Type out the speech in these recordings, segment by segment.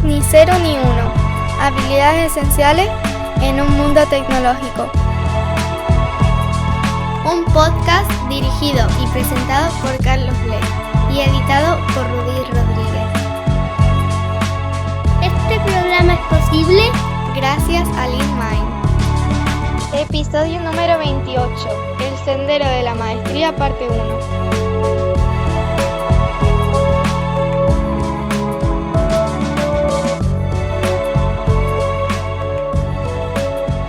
Ni cero ni uno. Habilidades esenciales en un mundo tecnológico. Un podcast dirigido y presentado por Carlos Ble y editado por Rudy Rodríguez. Este programa es posible gracias a LeanMind. Episodio número 28. El sendero de la maestría, parte 1.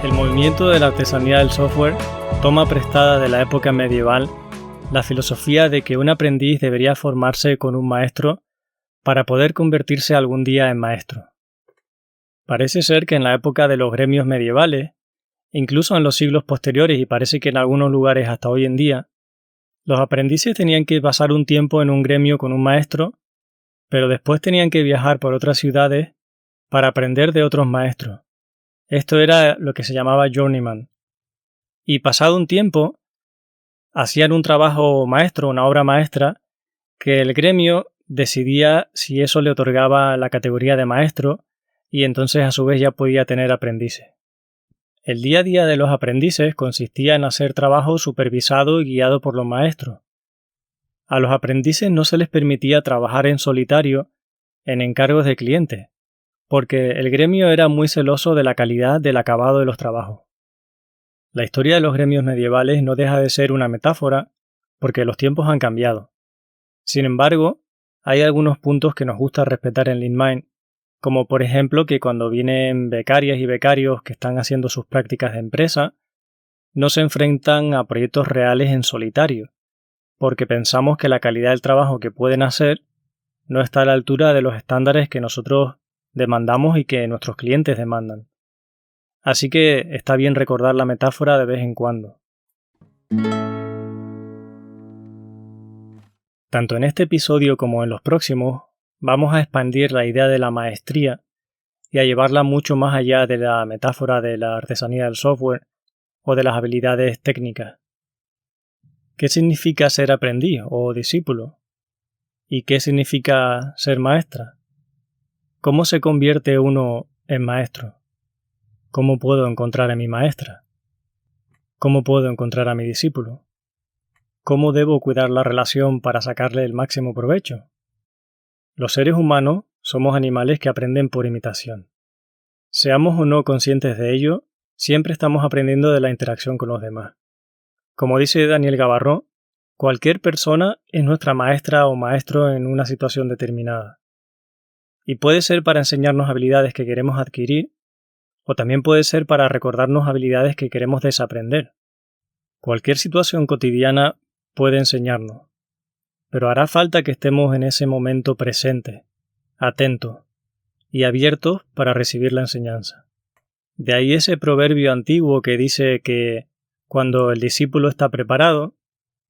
El movimiento de la artesanía del software toma prestada de la época medieval la filosofía de que un aprendiz debería formarse con un maestro para poder convertirse algún día en maestro. Parece ser que en la época de los gremios medievales, incluso en los siglos posteriores y parece que en algunos lugares hasta hoy en día, los aprendices tenían que pasar un tiempo en un gremio con un maestro, pero después tenían que viajar por otras ciudades para aprender de otros maestros. Esto era lo que se llamaba journeyman. Y pasado un tiempo, hacían un trabajo maestro, una obra maestra, que el gremio decidía si eso le otorgaba la categoría de maestro y entonces a su vez ya podía tener aprendices. El día a día de los aprendices consistía en hacer trabajo supervisado y guiado por los maestros. A los aprendices no se les permitía trabajar en solitario en encargos de clientes, porque el gremio era muy celoso de la calidad del acabado de los trabajos. La historia de los gremios medievales no deja de ser una metáfora, porque los tiempos han cambiado. Sin embargo, hay algunos puntos que nos gusta respetar en LeanMind, como por ejemplo que cuando vienen becarias y becarios que están haciendo sus prácticas de empresa, no se enfrentan a proyectos reales en solitario, porque pensamos que la calidad del trabajo que pueden hacer no está a la altura de los estándares que nosotros demandamos y que nuestros clientes demandan. Así que está bien recordar la metáfora de vez en cuando. Tanto en este episodio como en los próximos, vamos a expandir la idea de la maestría y a llevarla mucho más allá de la metáfora de la artesanía del software o de las habilidades técnicas. ¿Qué significa ser aprendiz o discípulo? ¿Y qué significa ser maestra? ¿Cómo se convierte uno en maestro? ¿Cómo puedo encontrar a mi maestra? ¿Cómo puedo encontrar a mi discípulo? ¿Cómo debo cuidar la relación para sacarle el máximo provecho? Los seres humanos somos animales que aprenden por imitación. Seamos o no conscientes de ello, siempre estamos aprendiendo de la interacción con los demás. Como dice Daniel Gavarró, cualquier persona es nuestra maestra o maestro en una situación determinada. Y puede ser para enseñarnos habilidades que queremos adquirir, o también puede ser para recordarnos habilidades que queremos desaprender. Cualquier situación cotidiana puede enseñarnos, pero hará falta que estemos en ese momento presentes, atentos y abiertos para recibir la enseñanza. De ahí ese proverbio antiguo que dice que cuando el discípulo está preparado,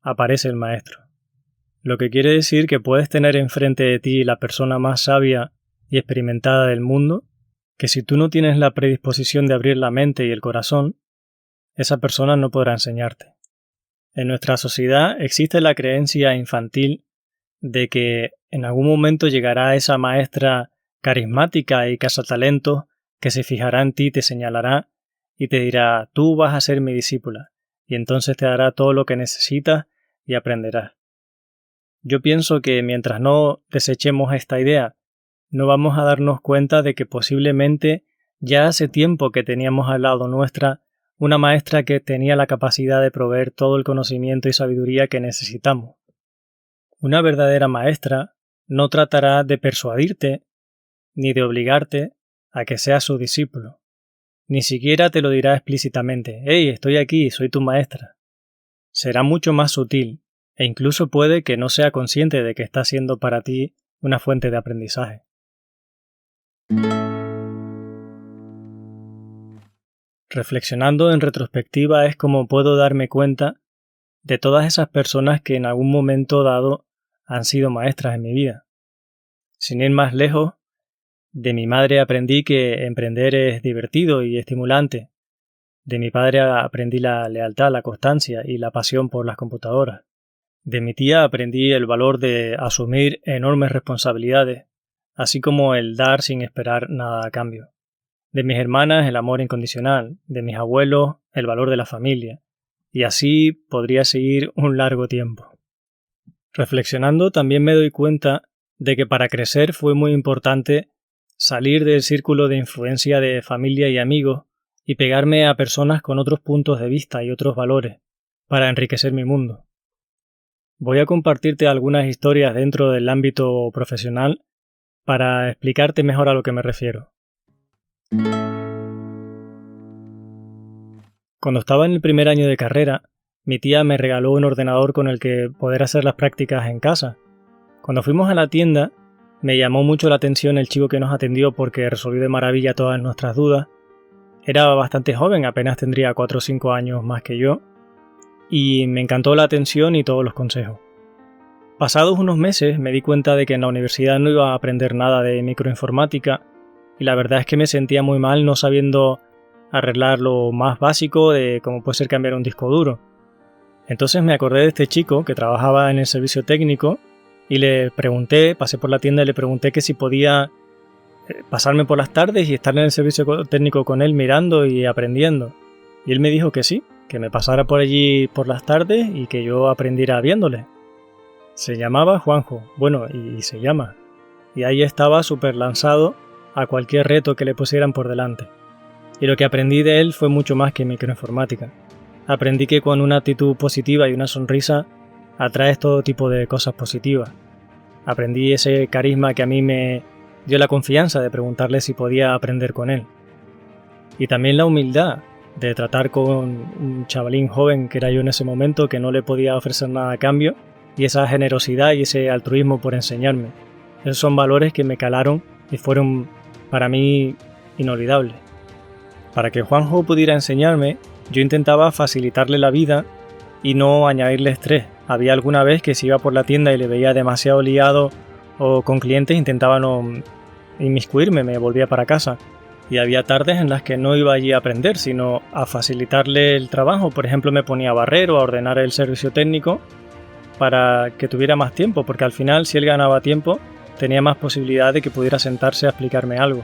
aparece el maestro. Lo que quiere decir que puedes tener enfrente de ti la persona más sabia y experimentada del mundo, que si tú no tienes la predisposición de abrir la mente y el corazón, esa persona no podrá enseñarte. En nuestra sociedad existe la creencia infantil de que en algún momento llegará esa maestra carismática y cazatalentos que se fijará en ti, te señalará y te dirá: tú vas a ser mi discípula, y entonces te dará todo lo que necesitas y aprenderás. Yo pienso que mientras no desechemos esta idea, no vamos a darnos cuenta de que posiblemente ya hace tiempo que teníamos al lado nuestra una maestra que tenía la capacidad de proveer todo el conocimiento y sabiduría que necesitamos. Una verdadera maestra no tratará de persuadirte ni de obligarte a que seas su discípulo. Ni siquiera te lo dirá explícitamente: «Hey, estoy aquí, soy tu maestra». Será mucho más sutil e incluso puede que no sea consciente de que está siendo para ti una fuente de aprendizaje. Reflexionando en retrospectiva es como puedo darme cuenta de todas esas personas que en algún momento dado han sido maestras en mi vida. Sin ir más lejos, de mi madre aprendí que emprender es divertido y estimulante, De mi padre aprendí la lealtad, la constancia y la pasión por las computadoras. De mi tía aprendí el valor de asumir enormes responsabilidades, así como el dar sin esperar nada a cambio. De mis hermanas el amor incondicional, de mis abuelos el valor de la familia, y así podría seguir un largo tiempo. Reflexionando también me doy cuenta de que para crecer fue muy importante salir del círculo de influencia de familia y amigos y pegarme a personas con otros puntos de vista y otros valores para enriquecer mi mundo. Voy a compartirte algunas historias dentro del ámbito profesional para explicarte mejor a lo que me refiero. Cuando estaba en el primer año de carrera, mi tía me regaló un ordenador con el que poder hacer las prácticas en casa. Cuando fuimos a la tienda, me llamó mucho la atención el chico que nos atendió porque resolvió de maravilla todas nuestras dudas. Era bastante joven, apenas tendría 4 o 5 años más que yo, y me encantó la atención y todos los consejos. Pasados unos meses me di cuenta de que en la universidad no iba a aprender nada de microinformática y la verdad es que me sentía muy mal no sabiendo arreglar lo más básico de cómo puede ser cambiar un disco duro. Entonces me acordé de este chico que trabajaba en el servicio técnico y le pregunté, pasé por la tienda y le pregunté que si podía pasarme por las tardes y estar en el servicio técnico con él mirando y aprendiendo. Y él me dijo que sí, que me pasara por allí por las tardes y que yo aprendiera viéndole. Se llamaba Juanjo, bueno, y se llama. Y ahí estaba súper lanzado a cualquier reto que le pusieran por delante. Y lo que aprendí de él fue mucho más que microinformática. Aprendí que con una actitud positiva y una sonrisa atraes todo tipo de cosas positivas. Aprendí ese carisma que a mí me dio la confianza de preguntarle si podía aprender con él. Y también la humildad de tratar con un chavalín joven que era yo en ese momento, que no le podía ofrecer nada a cambio, y esa generosidad y ese altruismo por enseñarme. Esos son valores que me calaron y fueron para mí inolvidables. Para que Juanjo pudiera enseñarme, yo intentaba facilitarle la vida y no añadirle estrés. Había alguna vez que si iba por la tienda y le veía demasiado liado o con clientes, intentaba no inmiscuirme, me volvía para casa. Y había tardes en las que no iba allí a aprender, sino a facilitarle el trabajo. Por ejemplo, me ponía a barrer o a ordenar el servicio técnico para que tuviera más tiempo, porque al final, si él ganaba tiempo, tenía más posibilidad de que pudiera sentarse a explicarme algo.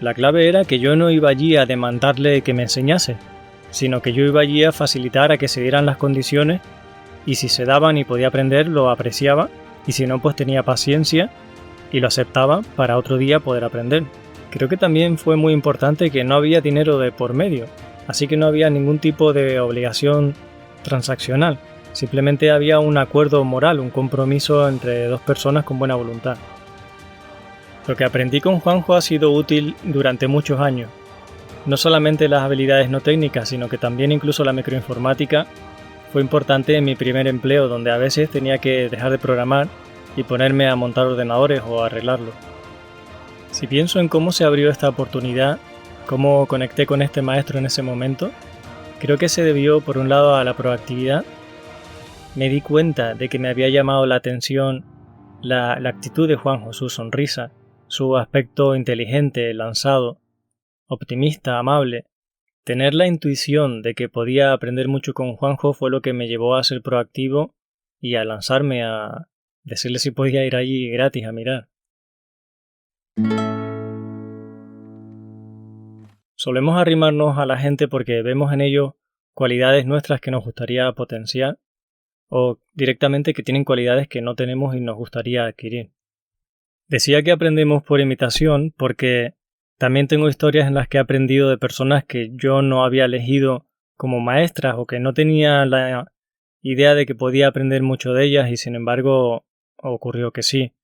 La clave era que yo no iba allí a demandarle que me enseñase, sino que yo iba allí a facilitar a que se dieran las condiciones y si se daban y podía aprender, lo apreciaba y si no, pues tenía paciencia y lo aceptaba para otro día poder aprender. Creo que también fue muy importante que no había dinero de por medio, así que no había ningún tipo de obligación transaccional, simplemente había un acuerdo moral, un compromiso entre dos personas con buena voluntad. Lo que aprendí con Juanjo ha sido útil durante muchos años. No solamente las habilidades no técnicas, sino que también incluso la microinformática fue importante en mi primer empleo, donde a veces tenía que dejar de programar y ponerme a montar ordenadores o a arreglarlos. Si pienso en cómo se abrió esta oportunidad, cómo conecté con este maestro en ese momento, creo que se debió por un lado a la proactividad. Me di cuenta de que me había llamado la atención la actitud de Juanjo, su sonrisa, su aspecto inteligente, lanzado, optimista, amable. Tener la intuición de que podía aprender mucho con Juanjo fue lo que me llevó a ser proactivo y a lanzarme a decirle si podía ir allí gratis a mirar. Solemos arrimarnos a la gente porque vemos en ellos cualidades nuestras que nos gustaría potenciar o directamente que tienen cualidades que no tenemos y nos gustaría adquirir. Decía que aprendemos por imitación porque también tengo historias en las que he aprendido de personas que yo no había elegido como maestras o que no tenía la idea de que podía aprender mucho de ellas y sin embargo ocurrió que sí.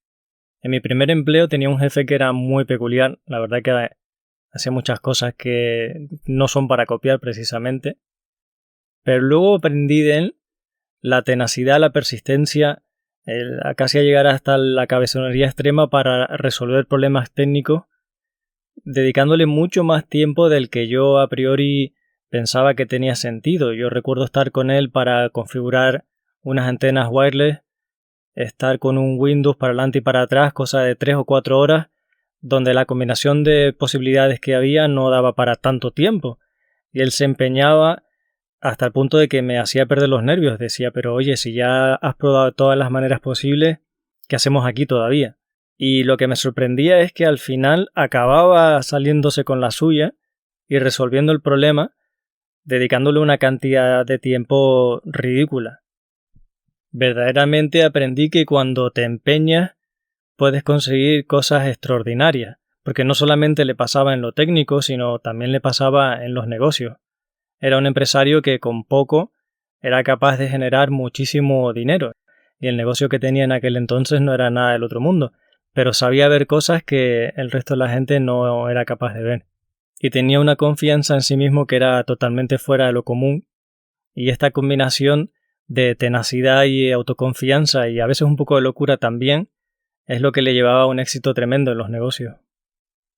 En mi primer empleo tenía un jefe que era muy peculiar, la verdad que hacía muchas cosas que no son para copiar precisamente, pero luego aprendí de él la tenacidad, la persistencia, casi a llegar hasta la cabezonería extrema para resolver problemas técnicos, dedicándole mucho más tiempo del que yo a priori pensaba que tenía sentido. Yo recuerdo estar con él para configurar unas antenas wireless, estar con un Windows para adelante y para atrás, cosa de 3 o 4 horas, donde la combinación de posibilidades que había no daba para tanto tiempo. y él se empeñaba hasta el punto de que me hacía perder los nervios. Decía, pero oye, si ya has probado todas las maneras posibles, ¿qué hacemos aquí todavía? Y lo que me sorprendía es que al final acababa saliéndose con la suya y resolviendo el problema, dedicándole una cantidad de tiempo ridícula. Verdaderamente aprendí que cuando te empeñas puedes conseguir cosas extraordinarias, porque no solamente le pasaba en lo técnico, sino también le pasaba en los negocios. Era un empresario que con poco era capaz de generar muchísimo dinero, y el negocio que tenía en aquel entonces no era nada del otro mundo, pero sabía ver cosas que el resto de la gente no era capaz de ver. Y tenía una confianza en sí mismo que era totalmente fuera de lo común, y esta combinación de tenacidad y autoconfianza y a veces un poco de locura también es lo que le llevaba a un éxito tremendo en los negocios.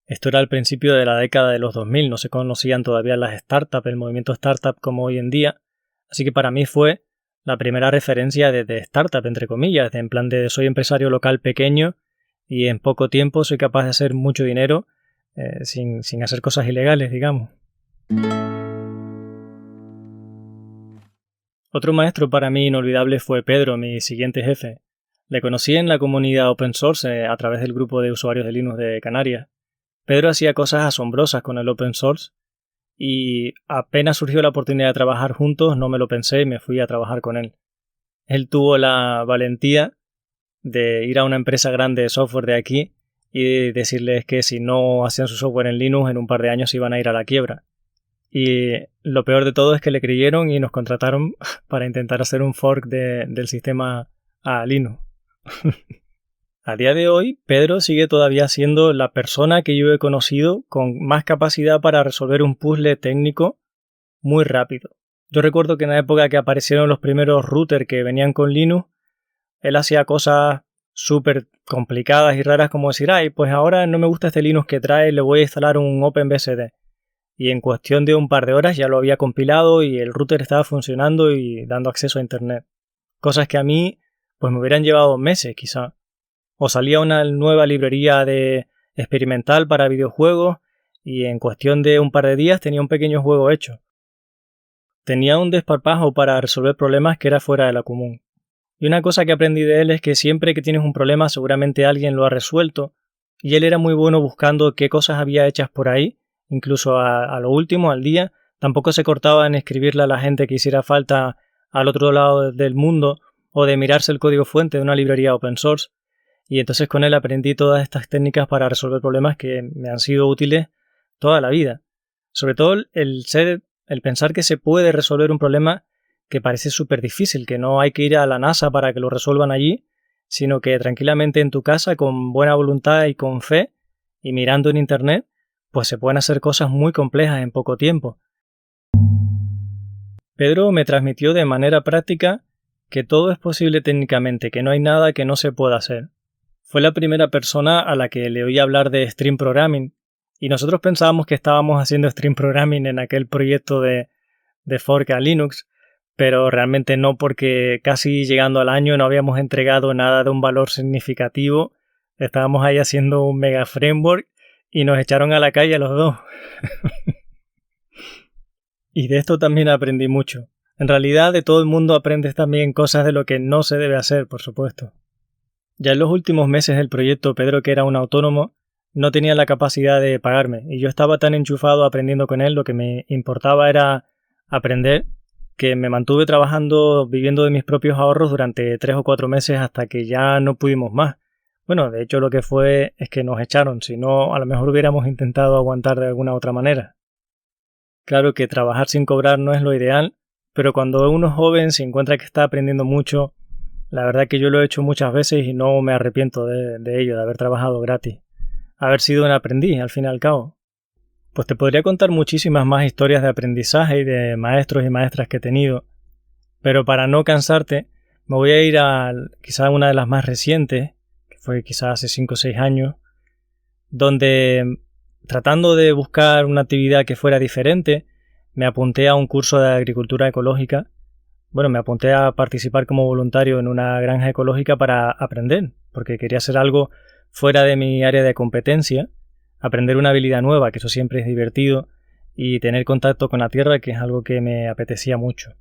Esto era al principio de la década de los 2000, no se conocían todavía las startups, el movimiento startup como hoy en día, así que para mí fue la primera referencia de startup, entre comillas, en plan de soy empresario local pequeño y en poco tiempo soy capaz de hacer mucho dinero sin hacer cosas ilegales, digamos. Otro maestro para mí inolvidable fue Pedro, mi siguiente jefe. Le conocí en la comunidad open source a través del grupo de usuarios de Linux de Canarias. Pedro hacía cosas asombrosas con el open source y apenas surgió la oportunidad de trabajar juntos, no me lo pensé y me fui a trabajar con él. Él tuvo la valentía de ir a una empresa grande de software de aquí y decirles que si no hacían su software en Linux en un par de años iban a ir a la quiebra. Y lo peor de todo es que le creyeron y nos contrataron para intentar hacer un fork del sistema a Linux. A día de hoy, Pedro sigue todavía siendo la persona que yo he conocido con más capacidad para resolver un puzzle técnico muy rápido. Yo recuerdo que en la época que aparecieron los primeros routers que venían con Linux, él hacía cosas súper complicadas y raras como decir, ay, pues ahora no me gusta este Linux que trae, le voy a instalar un OpenBSD. Y en cuestión de un par de horas ya lo había compilado y el router estaba funcionando y dando acceso a internet. Cosas que a mí pues me hubieran llevado meses quizá. O salía una nueva librería de experimental para videojuegos y en cuestión de un par de días tenía un pequeño juego hecho. Tenía un desparpajo para resolver problemas que era fuera de la común. Y una cosa que aprendí de él es que siempre que tienes un problema seguramente alguien lo ha resuelto y él era muy bueno buscando qué cosas había hechas por ahí. Incluso a lo último, al día, tampoco se cortaba en escribirle a la gente que hiciera falta al otro lado del mundo o de mirarse el código fuente de una librería open source. Y entonces con él aprendí todas estas técnicas para resolver problemas que me han sido útiles toda la vida. Sobre todo el pensar que se puede resolver un problema que parece súper difícil, que no hay que ir a la NASA para que lo resuelvan allí, sino que tranquilamente en tu casa, con buena voluntad y con fe, y mirando en internet, pues se pueden hacer cosas muy complejas en poco tiempo. Pedro me transmitió de manera práctica que todo es posible técnicamente, que no hay nada que no se pueda hacer. Fue la primera persona a la que le oí hablar de Stream Programming, y nosotros pensábamos que estábamos haciendo Stream Programming en aquel proyecto de fork a Linux, pero realmente no, porque casi llegando al año no habíamos entregado nada de un valor significativo. Estábamos ahí haciendo un mega framework y nos echaron a la calle a los dos. Y de esto también aprendí mucho. En realidad, de todo el mundo aprendes también cosas de lo que no se debe hacer, por supuesto. Ya en los últimos meses del proyecto, Pedro, que era un autónomo, no tenía la capacidad de pagarme, y yo estaba tan enchufado aprendiendo con él, lo que me importaba era aprender, que me mantuve trabajando, viviendo de mis propios ahorros durante 3 o 4 meses hasta que ya no pudimos más. Bueno, de hecho lo que fue es que nos echaron, si no a lo mejor hubiéramos intentado aguantar de alguna otra manera. Claro que trabajar sin cobrar no es lo ideal, pero cuando uno es joven se encuentra que está aprendiendo mucho, la verdad que yo lo he hecho muchas veces y no me arrepiento de ello, de haber trabajado gratis. Haber sido un aprendiz, al fin y al cabo. Pues te podría contar muchísimas más historias de aprendizaje y de maestros y maestras que he tenido, pero para no cansarte, me voy a ir a quizá una de las más recientes, fue quizás hace 5 o 6 años, donde tratando de buscar una actividad que fuera diferente, me apunté a un curso de agricultura ecológica. Bueno, me apunté a participar como voluntario en una granja ecológica para aprender, porque quería hacer algo fuera de mi área de competencia, aprender una habilidad nueva, que eso siempre es divertido, y tener contacto con la tierra, que es algo que me apetecía mucho.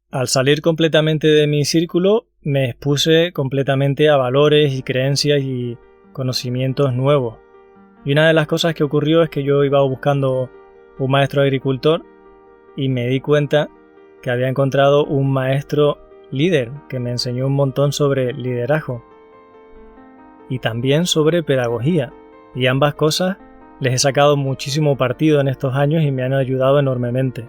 Al salir completamente de mi círculo, me expuse completamente a valores y creencias y conocimientos nuevos. Y una de las cosas que ocurrió es que yo iba buscando un maestro agricultor y me di cuenta que había encontrado un maestro líder que me enseñó un montón sobre liderazgo y también sobre pedagogía. Y ambas cosas les he sacado muchísimo partido en estos años y me han ayudado enormemente.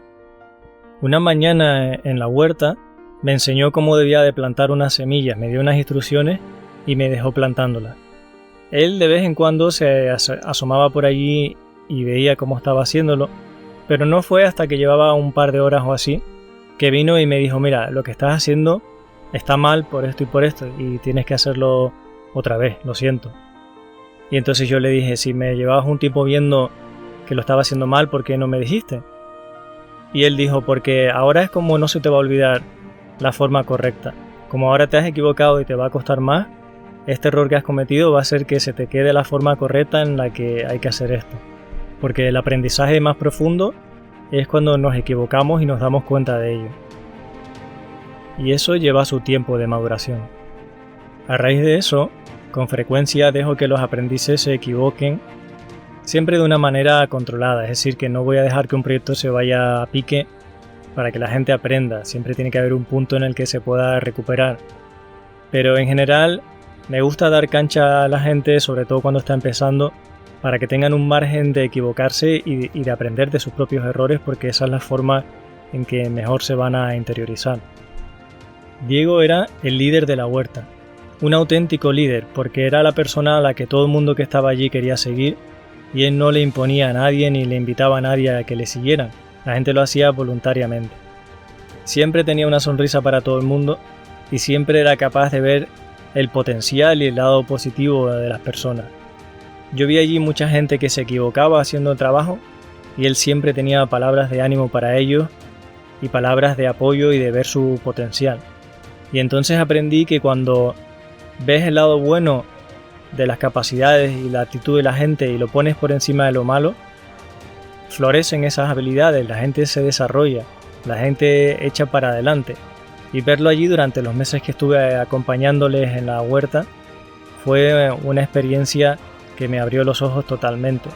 Una mañana en la huerta me enseñó cómo debía de plantar unas semillas, me dio unas instrucciones y me dejó plantándolas. Él de vez en cuando se asomaba por allí y veía cómo estaba haciéndolo, pero no fue hasta que llevaba un par de horas o así que vino y me dijo: mira, lo que estás haciendo está mal por esto y tienes que hacerlo otra vez, lo siento. Y entonces yo le dije: si me llevabas un tiempo viendo que lo estaba haciendo mal, ¿por qué no me dijiste? Y él dijo: porque ahora es como no se te va a olvidar la forma correcta. Como ahora te has equivocado y te va a costar más, este error que has cometido va a hacer que se te quede la forma correcta en la que hay que hacer esto. Porque el aprendizaje más profundo es cuando nos equivocamos y nos damos cuenta de ello. Y eso lleva su tiempo de maduración. A raíz de eso, con frecuencia dejo que los aprendices se equivoquen, siempre de una manera controlada, es decir, que no voy a dejar que un proyecto se vaya a pique para que la gente aprenda, siempre tiene que haber un punto en el que se pueda recuperar. Pero en general me gusta dar cancha a la gente, sobre todo cuando está empezando, para que tengan un margen de equivocarse y de aprender de sus propios errores, porque esa es la forma en que mejor se van a interiorizar. Diego era el líder de la huerta, un auténtico líder, porque era la persona a la que todo el mundo que estaba allí quería seguir, y él no le imponía a nadie ni le invitaba a nadie a que le siguieran, la gente lo hacía voluntariamente. Siempre tenía una sonrisa para todo el mundo y siempre era capaz de ver el potencial y el lado positivo de las personas. Yo vi allí mucha gente que se equivocaba haciendo el trabajo y él siempre tenía palabras de ánimo para ellos y palabras de apoyo y de ver su potencial. Y entonces aprendí que cuando ves el lado bueno de las capacidades y la actitud de la gente y lo pones por encima de lo malo, florecen esas habilidades, la gente se desarrolla, la gente echa para adelante. Y verlo allí durante los meses que estuve acompañándoles en la huerta fue una experiencia que me abrió los ojos totalmente.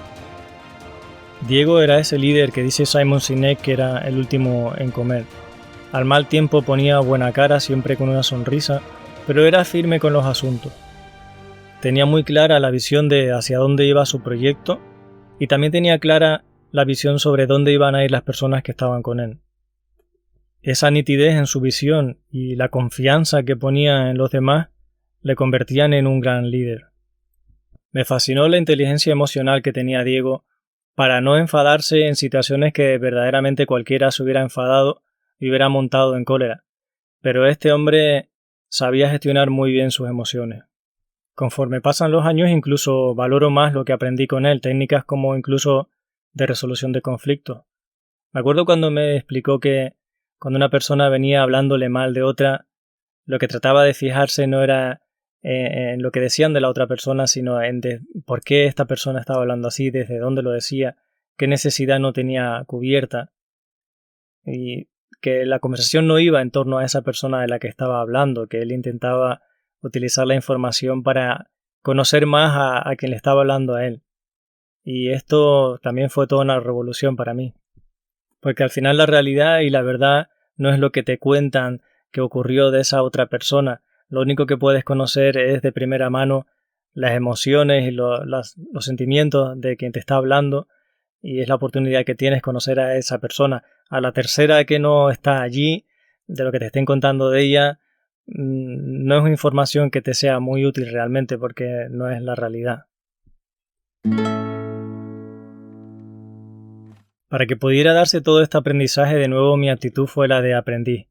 Diego era ese líder que dice Simon Sinek que era el último en comer. Al mal tiempo ponía buena cara, siempre con una sonrisa, pero era firme con los asuntos. Tenía muy clara la visión de hacia dónde iba su proyecto y también tenía clara la visión sobre dónde iban a ir las personas que estaban con él. Esa nitidez en su visión y la confianza que ponía en los demás le convertían en un gran líder. Me fascinó la inteligencia emocional que tenía Diego para no enfadarse en situaciones que verdaderamente cualquiera se hubiera enfadado y hubiera montado en cólera, pero este hombre sabía gestionar muy bien sus emociones. Conforme pasan los años incluso valoro más lo que aprendí con él, técnicas como incluso de resolución de conflictos. Me acuerdo cuando me explicó que cuando una persona venía hablándole mal de otra, lo que trataba de fijarse no era en lo que decían de la otra persona, sino en por qué esta persona estaba hablando así, desde dónde lo decía, qué necesidad no tenía cubierta, y que la conversación no iba en torno a esa persona de la que estaba hablando, que él intentaba utilizar la información para conocer más a quien le estaba hablando a él. Y esto también fue toda una revolución para mí, porque al final la realidad y la verdad no es lo que te cuentan que ocurrió de esa otra persona. Lo único que puedes conocer es de primera mano las emociones y los sentimientos de quien te está hablando, y es la oportunidad que tienes conocer a esa persona. A la tercera que no está allí, de lo que te estén contando de ella, no es información que te sea muy útil realmente, porque no es la realidad. Para que pudiera darse todo este aprendizaje, de nuevo mi actitud fue la de aprendiz.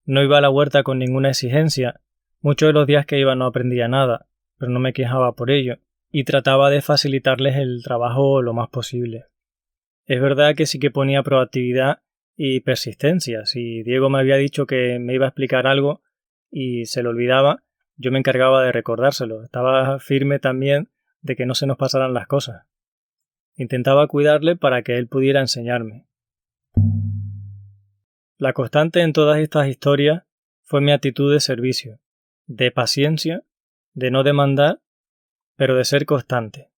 No iba a la huerta con ninguna exigencia. Muchos de los días que iba no aprendía nada, pero no me quejaba por ello, y trataba de facilitarles el trabajo lo más posible. Es verdad que sí que ponía proactividad y persistencia. Si Diego me había dicho que me iba a explicar algo y se lo olvidaba, yo me encargaba de recordárselo. Estaba firme también de que no se nos pasaran las cosas. Intentaba cuidarle para que él pudiera enseñarme. La constante en todas estas historias fue mi actitud de servicio, de paciencia, de no demandar, pero de ser constante.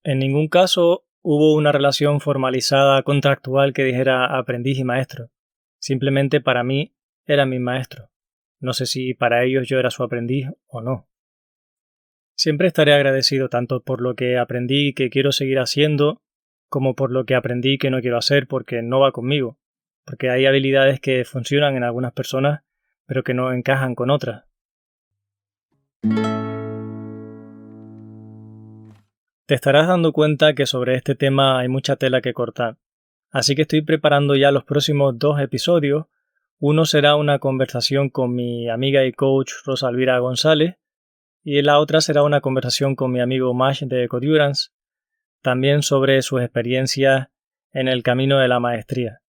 En ningún caso hubo una relación formalizada contractual que dijera aprendiz y maestro. Simplemente para mí era mi maestro. No sé si para ellos yo era su aprendiz o no. Siempre estaré agradecido tanto por lo que aprendí y que quiero seguir haciendo, como por lo que aprendí que no quiero hacer porque no va conmigo, porque hay habilidades que funcionan en algunas personas, pero que no encajan con otras. Te estarás dando cuenta que sobre este tema hay mucha tela que cortar, así que estoy preparando ya los próximos 2 episodios. Uno será una conversación con mi amiga y coach Rosa Elvira González, y la otra será una conversación con mi amigo Mash de Codurance, también sobre sus experiencias en el camino de la maestría.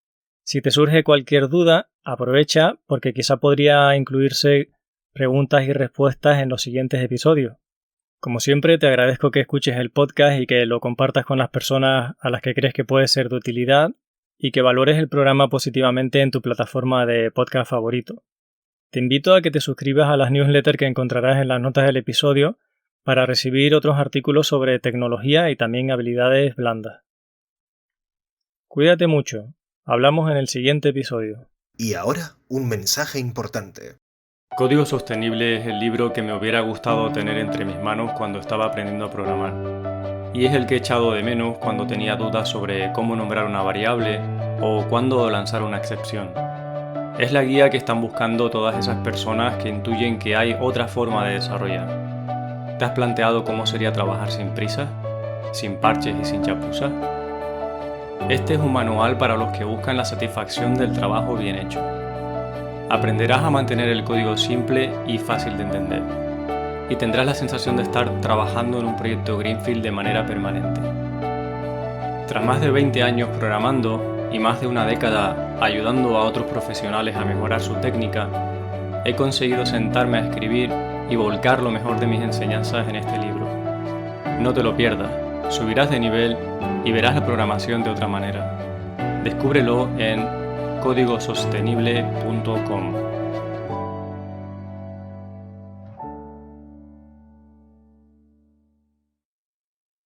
Si te surge cualquier duda, aprovecha porque quizá podría incluirse preguntas y respuestas en los siguientes episodios. Como siempre, te agradezco que escuches el podcast y que lo compartas con las personas a las que crees que puede ser de utilidad y que valores el programa positivamente en tu plataforma de podcast favorito. Te invito a que te suscribas a las newsletters que encontrarás en las notas del episodio para recibir otros artículos sobre tecnología y también habilidades blandas. Cuídate mucho. Hablamos en el siguiente episodio. Y ahora, un mensaje importante. Código Sostenible es el libro que me hubiera gustado tener entre mis manos cuando estaba aprendiendo a programar. Y es el que he echado de menos cuando tenía dudas sobre cómo nombrar una variable o cuándo lanzar una excepción. Es la guía que están buscando todas esas personas que intuyen que hay otra forma de desarrollar. ¿Te has planteado cómo sería trabajar sin prisa, sin parches y sin chapuzas? Este es un manual para los que buscan la satisfacción del trabajo bien hecho. Aprenderás a mantener el código simple y fácil de entender, y tendrás la sensación de estar trabajando en un proyecto Greenfield de manera permanente. Tras más de 20 años programando y más de una década ayudando a otros profesionales a mejorar su técnica, he conseguido sentarme a escribir y volcar lo mejor de mis enseñanzas en este libro. No te lo pierdas, subirás de nivel y verás la programación de otra manera. Descúbrelo en códigosostenible.com.